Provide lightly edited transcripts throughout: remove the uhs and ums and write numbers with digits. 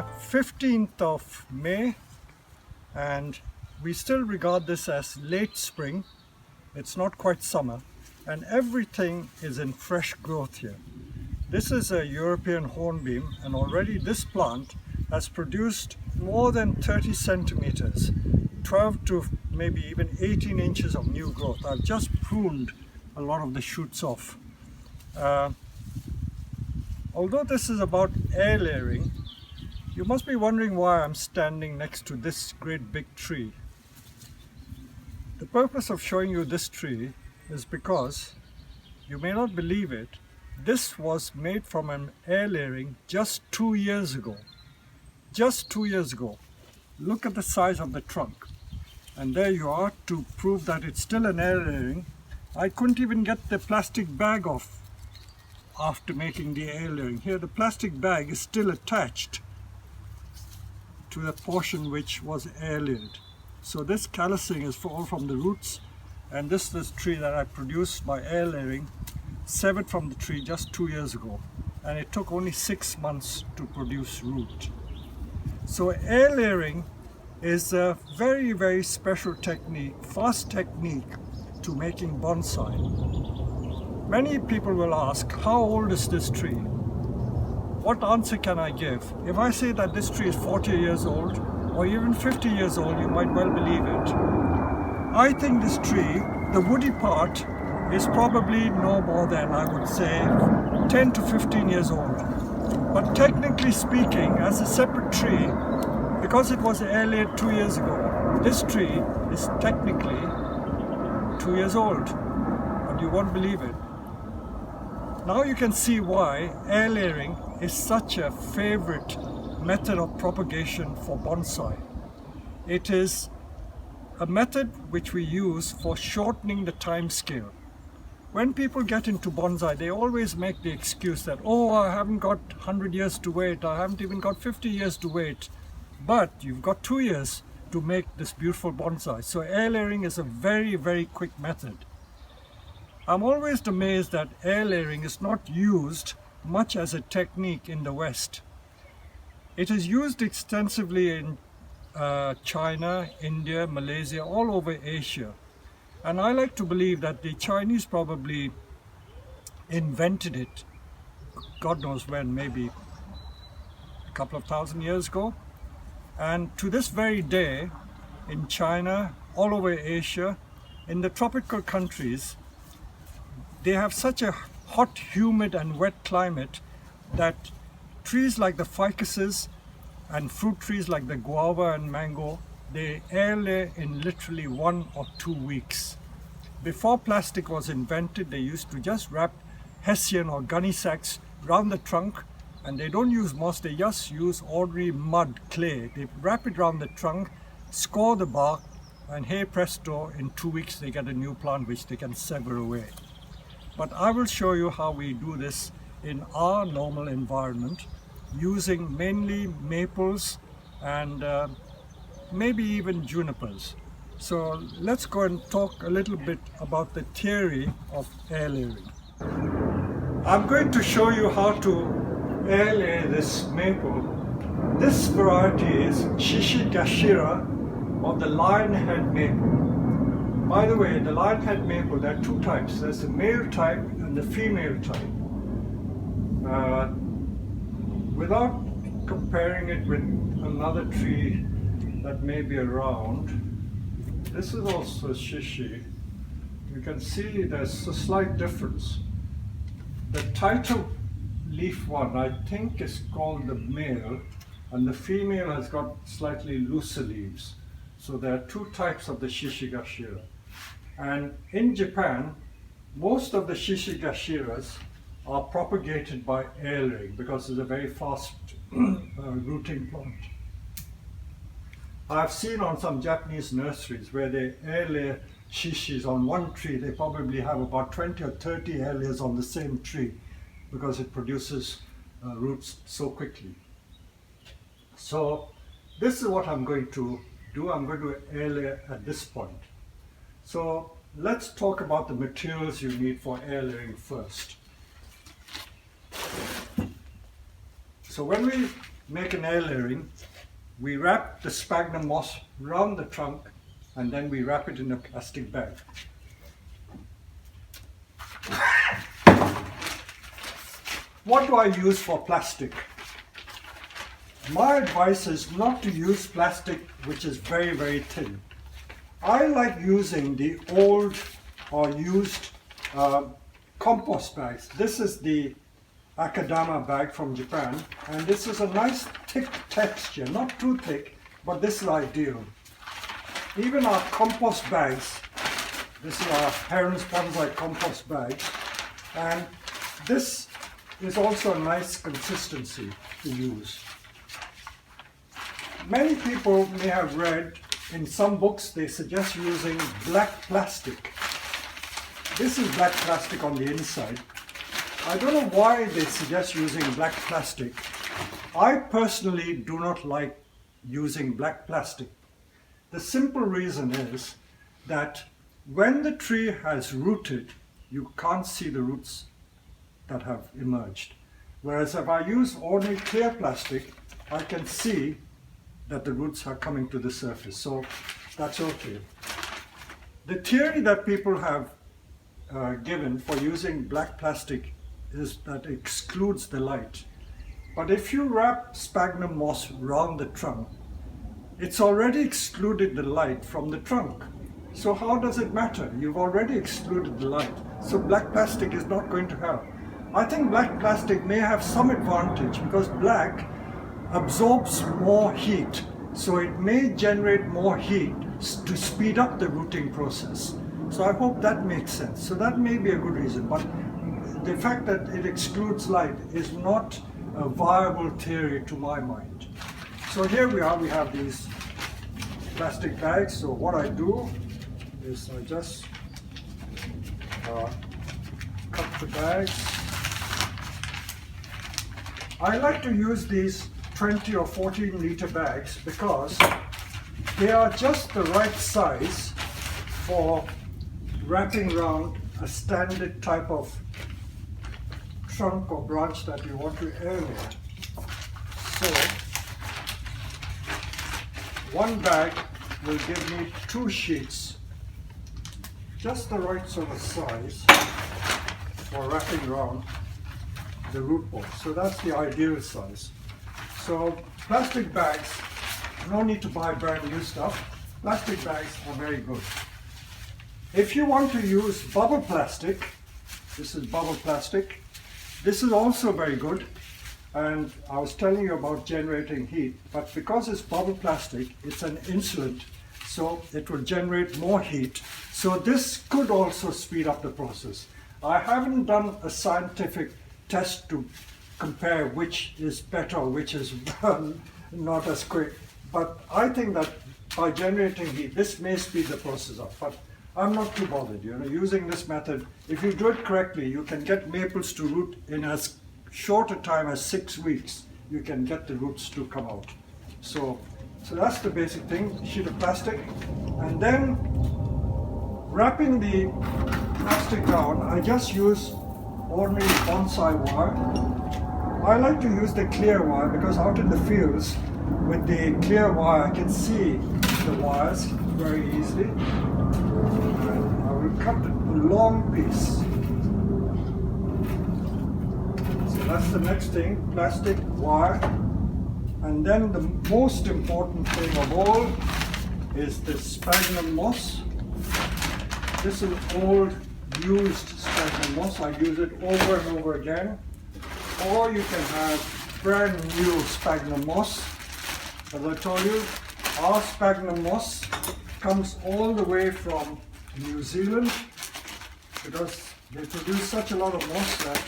15th of May and we still regard this as late spring. It's not quite summer and everything is in fresh growth here. This is a European hornbeam and already this plant has produced more than 30 centimeters, 12 to maybe even 18 inches of new growth. I've just pruned a lot of the shoots off. Although this is about air layering, you must be wondering why I'm standing next to this great big tree. The purpose of showing you this tree is because, you may not believe it, this was made from an air layering just 2 years ago. Just 2 years ago. Look at the size of the trunk. And there you are to prove that it's still an air layering. I couldn't even get the plastic bag off after making the air layering. Here the plastic bag is still attached to the portion which was air layered. So this callousing is all from the roots, and this is the tree that I produced by air layering, severed from the tree just 2 years ago, and it took only 6 months to produce root. So air layering is a very, very special technique, fast technique to making bonsai. Many people will ask, how old is this tree? What answer can I give? If I say that this tree is 40 years old or even 50 years old, you might well believe it. I think this tree, the woody part, is probably no more than, I would say, 10 to 15 years old. But technically speaking, as a separate tree, because it was air layered 2 years ago, this tree is technically 2 years old. But you won't believe it. Now you can see why air layering is such a favorite method of propagation for bonsai. It is a method which we use for shortening the time scale. When people get into bonsai, they always make the excuse that, oh, I haven't got 100 years to wait, I haven't even got 50 years to wait. But you've got 2 years to make this beautiful bonsai. So air layering is a very, very quick method. I'm always amazed that air layering is not used much as a technique in the West. It is used extensively in China, India, Malaysia, all over Asia. And I like to believe that the Chinese probably invented it, God knows when, maybe a couple of thousand years ago. And to this very day, in China, all over Asia, in the tropical countries, they have such a hot, humid and wet climate that trees like the ficuses and fruit trees like the guava and mango, they air lay in literally 1 or 2 weeks. Before plastic was invented, they used to just wrap hessian or gunny sacks around the trunk, and they don't use moss, they just use ordinary mud, clay. They wrap it around the trunk, score the bark, and hey presto, in 2 weeks they get a new plant which they can sever away. But I will show you how we do this in our normal environment using mainly maples and maybe even junipers. So let's go and talk a little bit about the theory of air layering. I'm going to show you how to air lay this maple. This variety is Shishigashira of the lionhead maple. By the way, the lionhead maple, there are two types. There's the male type and the female type. Without comparing it with another tree that may be around, this is also shishi. You can see there's a slight difference. The title leaf one, I think, is called the male, and the female has got slightly looser leaves. So there are two types of the Shishigashira. And in Japan, most of the Shishigashiras are propagated by air layering because it's a very fast rooting plant. I've seen on some Japanese nurseries where they air lay shishis on one tree, they probably have about 20 or 30 air layers on the same tree because it produces roots so quickly. So this is what I'm going to do. I'm going to air lay at this point. So let's talk about the materials you need for air layering first. So when we make an air layering, we wrap the sphagnum moss around the trunk and then we wrap it in a plastic bag. What do I use for plastic? My advice is not to use plastic which is very, very thin. I like using the old or used compost bags. This is the Akadama bag from Japan, and this is a nice thick texture, not too thick, but this is ideal. Even our compost bags, this is our Heron's Bonsai compost bag, and this is also a nice consistency to use. Many people may have read in some books they suggest using black plastic. This is black plastic on the inside. I don't know why they suggest using black plastic. I personally do not like using black plastic. The simple reason is that when the tree has rooted, you can't see the roots that have emerged. Whereas if I use ordinary clear plastic, I can see that the roots are coming to the surface, so that's okay. The theory that people have given for using black plastic is that it excludes the light. But if you wrap sphagnum moss around the trunk, it's already excluded the light from the trunk. So how does it matter? You've already excluded the light. So black plastic is not going to help. I think black plastic may have some advantage because black absorbs more heat, so it may generate more heat to speed up the rooting process. So I hope that makes sense. So that may be a good reason, but the fact that it excludes light is not a viable theory to my mind. So here we are, we have these plastic bags. So what I do is I just cut the bags. I like to use these 20 or 14 liter bags because they are just the right size for wrapping around a standard type of trunk or branch that you want to air layer. So one bag will give me 2 sheets, just the right sort of size for wrapping around the root ball. So that's the ideal size. So plastic bags, no need to buy brand new stuff. Plastic bags are very good. If you want to use bubble plastic, this is bubble plastic. This is also very good. And I was telling you about generating heat, but because it's bubble plastic, it's an insulant, so it will generate more heat. So this could also speed up the process. I haven't done a scientific test to compare which is better, which is not as quick. But I think that by generating heat, this may speed the process up. But I'm not too bothered. Using this method, if you do it correctly, you can get maples to root in as short a time as 6 weeks. You can get the roots to come out. So that's the basic thing. Sheet of plastic, and then wrapping the plastic down, I just use ordinary bonsai wire. I like to use the clear wire because out in the fields with the clear wire I can see the wires very easily. And I will cut a long piece. So that's the next thing, plastic wire. And then the most important thing of all is the sphagnum moss. This is old used sphagnum moss. I use it over and over again. Or you can have brand new sphagnum moss. As I told you, our sphagnum moss comes all the way from New Zealand because they produce such a lot of moss that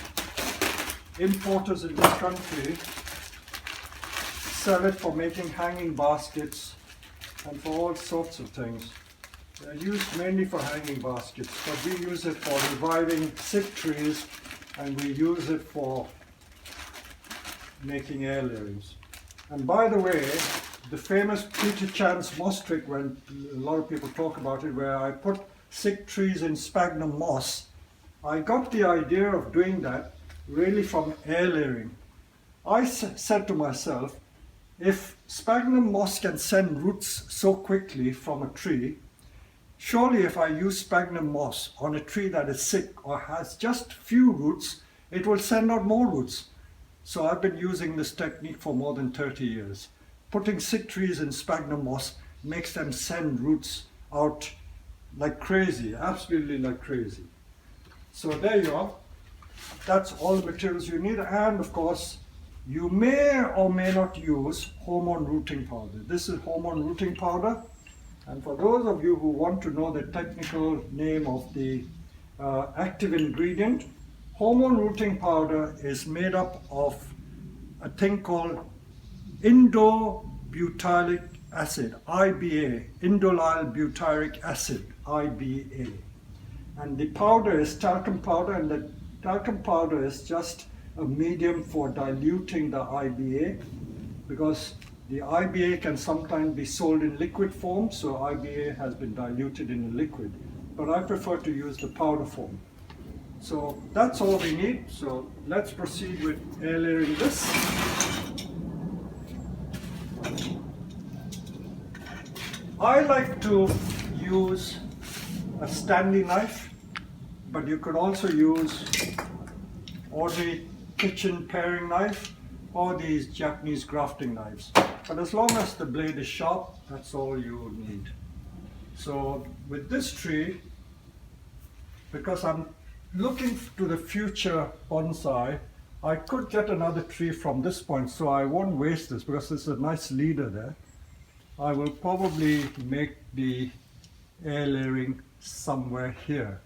importers in this country sell it for making hanging baskets and for all sorts of things. They're used mainly for hanging baskets, but we use it for reviving sick trees and we use it for making air layerings. And by the way, the famous Peter Chan's moss trick, when a lot of people talk about it, where I put sick trees in sphagnum moss, I got the idea of doing that really from air layering. I said to myself, If sphagnum moss can send roots so quickly from a tree, surely if I use sphagnum moss on a tree that is sick or has just few roots, it will send out more roots. So I've been using this technique for more than 30 years. Putting sick trees in sphagnum moss makes them send roots out like crazy, absolutely like crazy. So there you are. That's all the materials you need. And of course, you may or may not use hormone rooting powder. This is hormone rooting powder. And for those of you who want to know the technical name of the active ingredient, hormone rooting powder is made up of a thing called indobutyric acid, IBA, indolyl butyric acid, IBA. And the powder is talcum powder, and the talcum powder is just a medium for diluting the IBA, because the IBA can sometimes be sold in liquid form, so IBA has been diluted in a liquid. But I prefer to use the powder form. So that's all we need. So let's proceed with air layering this. I like to use a Stanley knife, but you could also use ordinary kitchen paring knife or these Japanese grafting knives. But as long as the blade is sharp, that's all you need. So with this tree, because I'm looking to the future bonsai, I could get another tree from this point, so I won't waste this because there's a nice leader there. I will probably make the air layering somewhere here.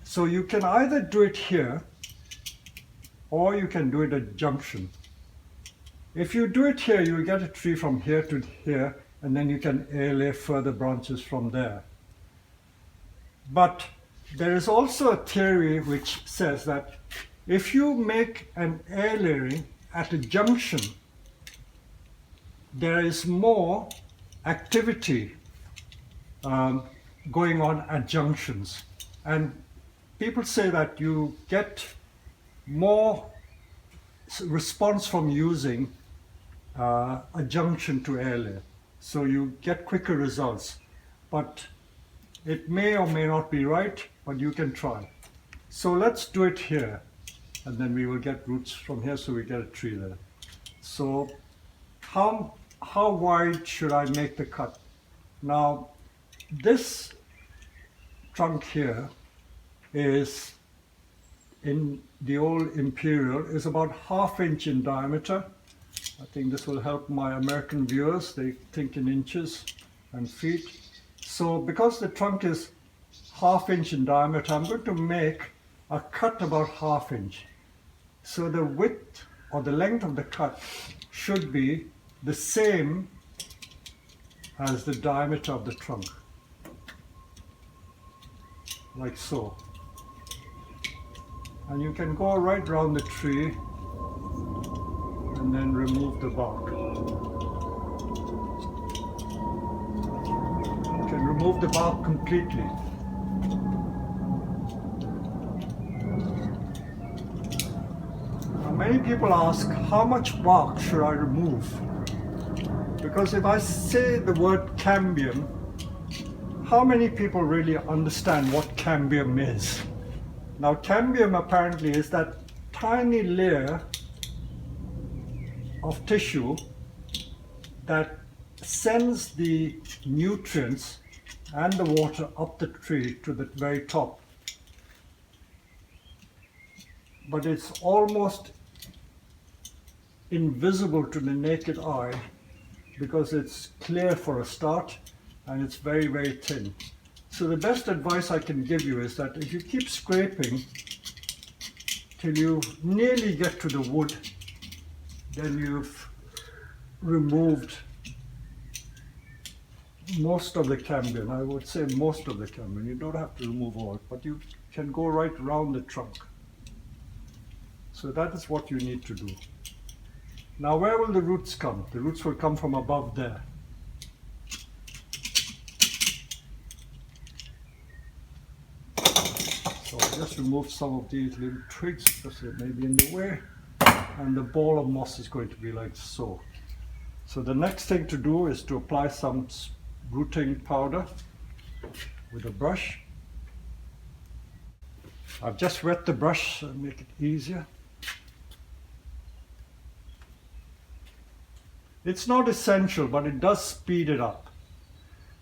So you can either do it here or you can do it at junction. If you do it here, you get a tree from here to here, and then you can air lay further branches from there. But there is also a theory which says that if you make an air layering at a junction, there is more activity going on at junctions. And people say that you get more response from using a junction to air lay. So you get quicker results. But it may or may not be right, but you can try. So let's do it here, and then we will get roots from here, so we get a tree there. So how wide should I make the cut? Now, this trunk here is, in the old Imperial, is about 1/2 inch in diameter. I think this will help my American viewers. They think in inches and feet. So because the trunk is 1/2 inch in diameter, I'm going to make a cut about 1/2 inch. So the width or the length of the cut should be the same as the diameter of the trunk, like so. And you can go right around the tree and then remove the bark. You can remove the bark completely. Now, many people ask, how much bark should I remove? Because if I say the word cambium, how many people really understand what cambium is? Now, cambium apparently is that tiny layer of tissue that sends the nutrients and the water up the tree to the very top. But it's almost invisible to the naked eye because it's clear for a start and it's very, very thin. So the best advice I can give you is that if you keep scraping till you nearly get to the wood, then you've removed most of the cambium. I would say most of the cambium. You don't have to remove all, but you can go right around the trunk. So that is what you need to do. Now, where will the roots come? The roots will come from above there. So I'll just remove some of these little twigs because they may be in the way. And the ball of moss is going to be like so. So the next thing to do is to apply some rooting powder with a brush. I've just wet the brush to make it easier. It's not essential, but it does speed it up.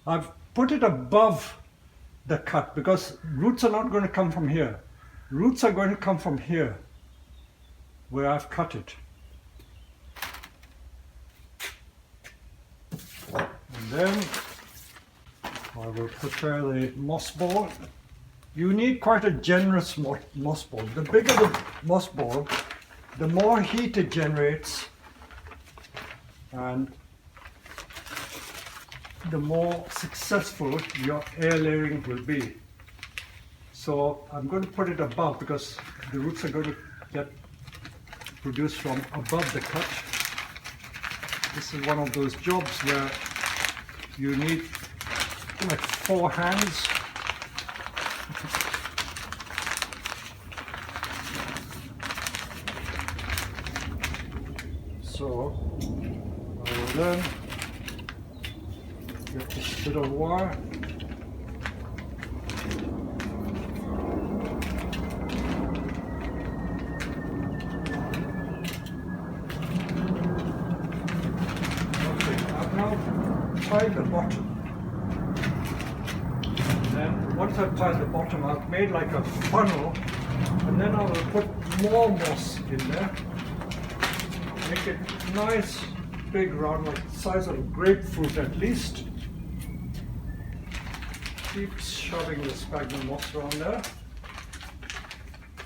I've put it above the cut because roots are not going to come from here. Roots are going to come from here, where I've cut it. And then I will prepare the moss ball. You need quite a generous moss ball. The bigger the moss ball, the more heat it generates and the more successful your air layering will be. So I'm going to put it above because the roots are going to get produced from above the cut. This is one of those jobs where you need like 4 hands. So I will then get this bit of wire. Tie the bottom. Then once I've tied the bottom, I've made like a funnel, and then I will put more moss in there. Make it nice, big, round, like the size of a grapefruit at least. Keep shoving the sphagnum moss around there,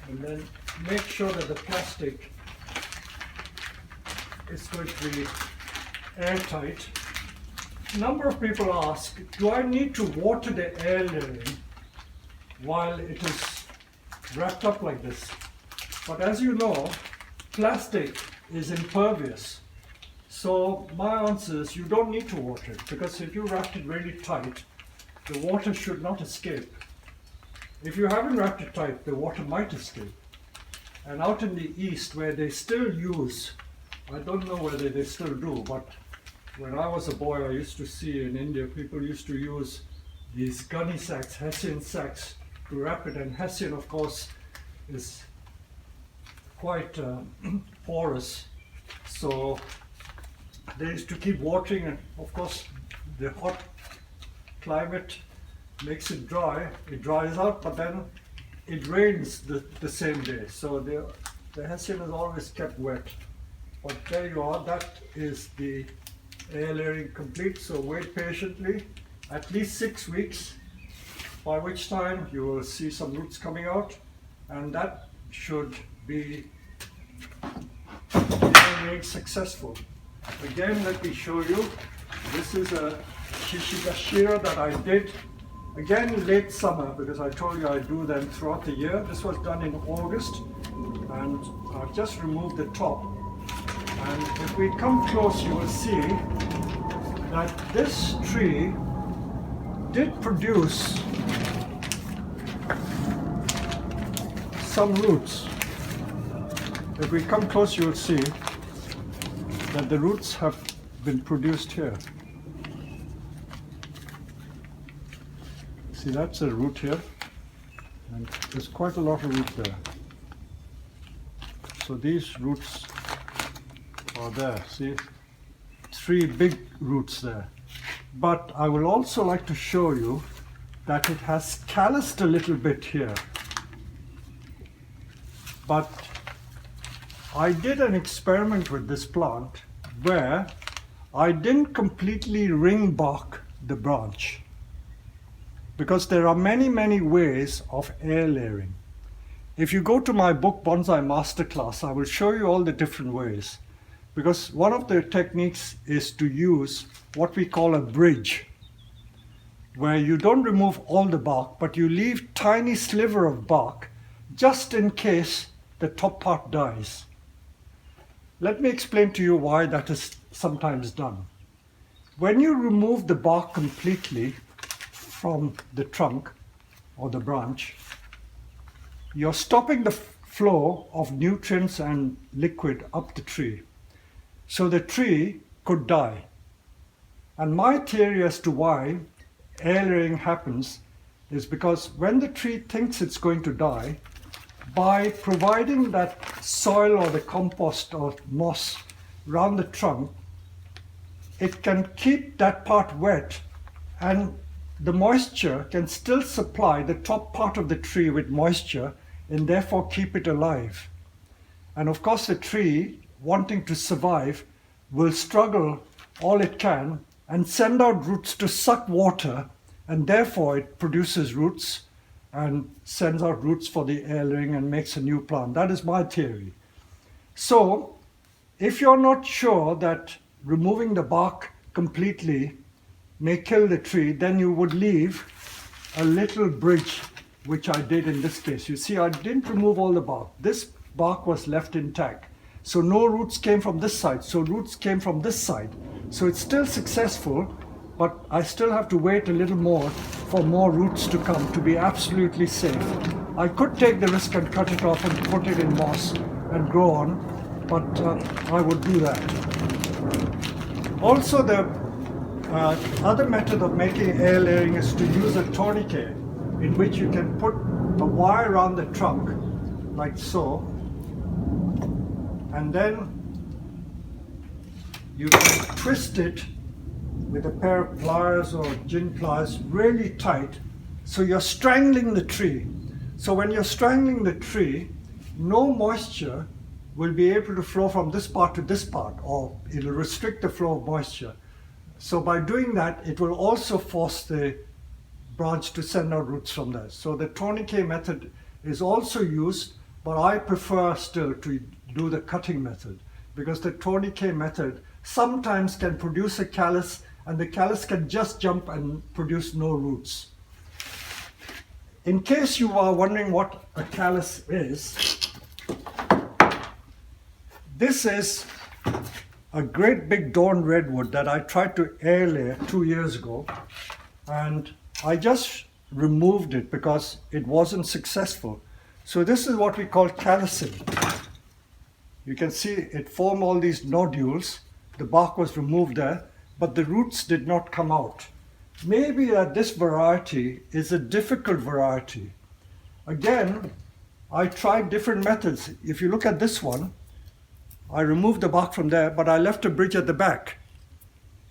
and then make sure that the plastic is going to be airtight. A number of people ask, do I need to water the air layering while it is wrapped up like this? But as you know, plastic is impervious. So my answer is you don't need to water it, because if you wrap it really tight, the water should not escape. If you haven't wrapped it tight, the water might escape. And out in the East, where they still use, I don't know whether they still do, but when I was a boy, I used to see in India, people used to use these gunny sacks, Hessian sacks, to wrap it. And Hessian, of course, is quite porous. So they used to keep watering, and of course, the hot climate makes it dry. It dries out, but then it rains the same day. So the Hessian is always kept wet. But there you are, that is the air layering complete. So wait patiently, at least 6 weeks, by which time you will see some roots coming out, and that should be air layering successful. Again, let me show you. This is a shishigashira that I did again late summer, because I told you I do them throughout the year. This was done in August, and I've just removed the top. And if we come close, you will see that this tree did produce some roots. If we come close, you will see that the roots have been produced here. See, that's a root here, and there's quite a lot of root there. So these roots are there, see, 3 big roots there. But I will also like to show you that it has calloused a little bit here. But I did an experiment with this plant where I didn't completely ring bark the branch, because there are many ways of air layering. If you go to my book Bonsai Masterclass, I will show you all the different ways. Because one of the techniques is to use what we call a bridge, where you don't remove all the bark, but you leave tiny sliver of bark just in case the top part dies. Let me explain to you why that is sometimes done. When you remove the bark completely from the trunk or the branch, you're stopping the flow of nutrients and liquid up the tree. So the tree could die. And my theory as to why air layering happens is because when the tree thinks it's going to die, by providing that soil or the compost or moss around the trunk, it can keep that part wet, and the moisture can still supply the top part of the tree with moisture and therefore keep it alive. And of course the tree, wanting to survive, will struggle all it can and send out roots to suck water, and therefore it produces roots and sends out roots for the air layering and makes a new plant. That is my theory. So if you're not sure that removing the bark completely may kill the tree, then you would leave a little bridge, which I did in this case. You see, I didn't remove all the bark. This bark was left intact. So no roots came from this side, so roots came from this side. So it's still successful, but I still have to wait a little more for more roots to come to be absolutely safe. I could take the risk and cut it off and put it in moss and grow on, but I would do that. Also, the other method of making air layering is to use a tourniquet, in which you can put a wire around the trunk like so, and then you can twist it with a pair of pliers or gin pliers really tight, so you're strangling the tree. So when you're strangling the tree, no moisture will be able to flow from this part to this part, or it'll restrict the flow of moisture. So by doing that, it will also force the branch to send out roots from there. So the tourniquet method is also used, but I prefer still to do the cutting method, because the tourniquet method sometimes can produce a callus, and the callus can just jump and produce no roots. In case you are wondering what a callus is, this is a great big dawn redwood that I tried to air layer 2 years ago, and I just removed it because it wasn't successful. So this is what we call callusing. You can see it formed all these nodules. The bark was removed there, but the roots did not come out. Maybe this variety is a difficult variety. Again, I tried different methods. If you look at this one, I removed the bark from there, but I left a bridge at the back.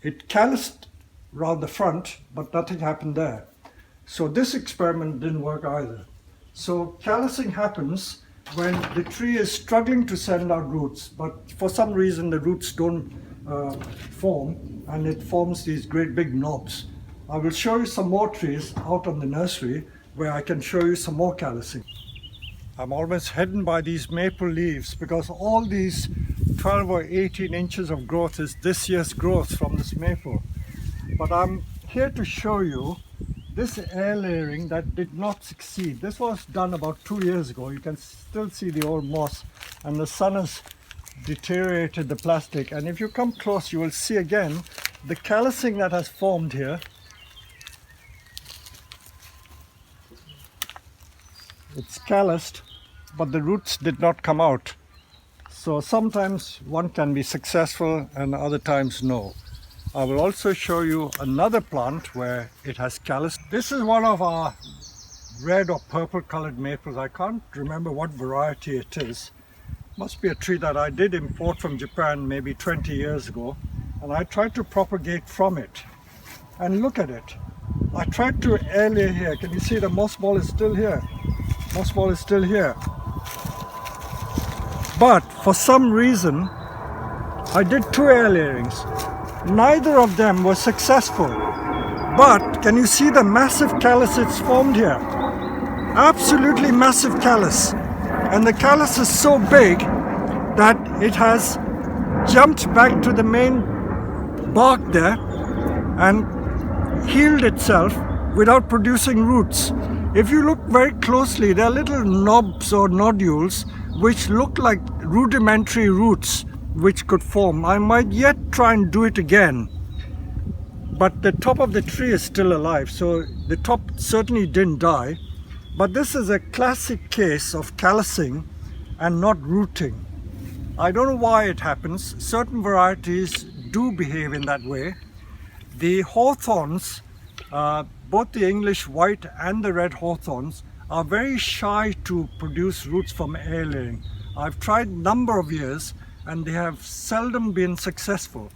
It calloused around the front, but nothing happened there. So this experiment didn't work either. So callousing happens when the tree is struggling to send out roots, but for some reason the roots don't form, and it forms these great big knobs. I will show you some more trees out on the nursery where I can show you some more callousing. I'm almost hidden by these maple leaves because all these 12 or 18 inches of growth is this year's growth from this maple. But I'm here to show you this air layering that did not succeed. This was done about 2 years ago. You can still see the old moss, and the sun has deteriorated the plastic. And if you come close, you will see again the callousing that has formed here. It's calloused, but the roots did not come out. So sometimes one can be successful and other times no. I will also show you another plant where it has calloused. This is one of our red or purple colored maples. I can't remember what variety it is. Must be a tree that I did import from Japan maybe 20 years ago, and I tried to propagate from it. And look at it. I tried to air lay here. Can you see the moss ball is still here? Moss ball is still here. But for some reason, I did 2 air layerings. Neither of them was successful. But can you see the massive callus it's formed here? Absolutely massive callus. And the callus is so big that it has jumped back to the main bark there and healed itself without producing roots. If you look very closely, there are little knobs or nodules which look like rudimentary roots which could form. I might yet try and do it again, but the top of the tree is still alive, so the top certainly didn't die. But this is a classic case of callousing and not rooting. I don't know why it happens. Certain varieties do behave in that way. The hawthorns, both the English white and the red hawthorns, are very shy to produce roots from air layering. I've tried a number of years and they have seldom been successful.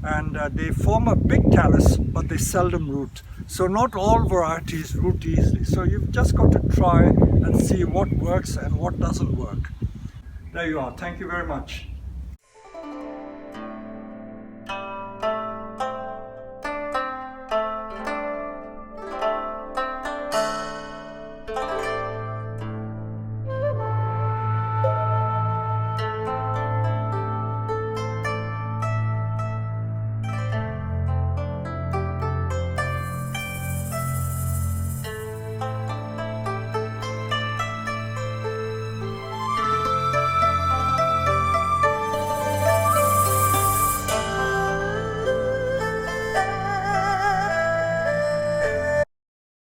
And they form a big callus, but they seldom root. So not all varieties root easily. So you've just got to try and see what works and what doesn't work. There you are. Thank you very much.